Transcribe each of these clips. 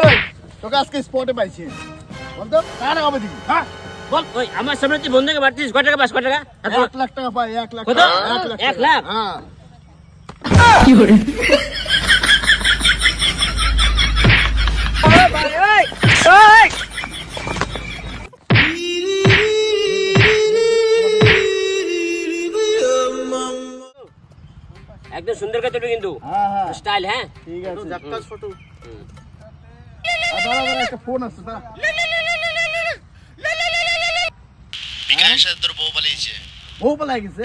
এই তোকে আজকে স্পটে পাইছি বল তো কার টাকা দিবি হ্যাঁ বল ওই আমার সামনে তুই বন্ধুকে মারতিস কত টাকা বাস কত টাকা 1 লাখ টাকা পাই 1 লাখ কত 1 লাখ হ্যাঁ কি করে एकदम सुंदर का तुटो किंतु स्टाइल है ठीक है जक्का फोटो दादा একটা ফোন আসছে দাঁড়া বিকাশ তোর বউ পালিয়েছে বউ পালাই গেছে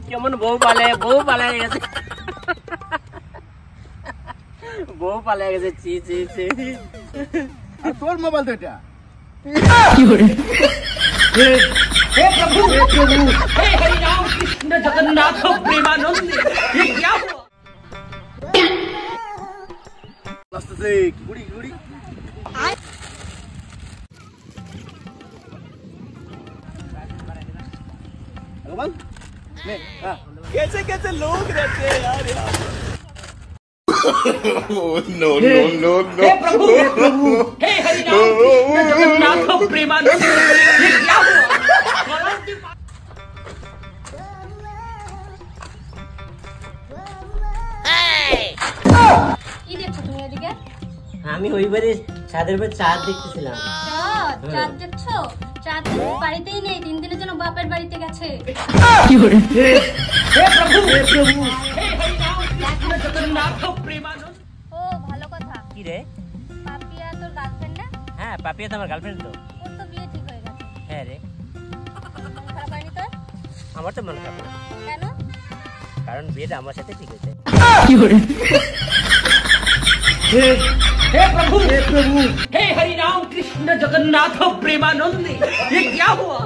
কেমন বউ পালাই গেছে বউ পালাই গেছে চি চি চি আর তোর মোবাইল তো এটা কি করে हे प्रभु हे हरि राम कृष्ण जगन्नाथ प्रेमानंद ये क्या हुआ लास्ट से गुड़ी गुड़ी बोल ले कैसे कैसे लोग रहते हैं यार नो नो नो नो हे प्रभु हे हरि राम कृष्ण जगन्नाथ प्रेमानंद ये क्या हुआ কি দেখছো তুমি এদিকে? আমি ওইবারে ছাদের উপর চাঁদ দেখতেছিলাম চাঁদ দেখছো? চাঁদ তো বাড়িতেই নেই, 3 দিনের জন্য বাপের বাড়িতে গেছে। কি করে হে প্রভু হে হরি রাম কৃষ্ণ জগন্নাথ প্রেমানন্দ ও ভালো কথা। কি রে পাপিয়া তোর গার্লফ্রেন্ড না? হ্যাঁ পাপিয়া তো আমার গার্লফ্রেন্ড তো ওর তো বিয়ে ঠিক হয়ে গেছে। হ্যাঁ রে মন খারাপ হয়নি তোর? আমার তো মন খারাপ না কেন? কারণ বিয়েটা আমার সাথে ঠিক হয়েছে কি করে हे प्रभु हे हरि राम कृष्ण जगन्नाथ प्रेमानंद ये क्या हुआ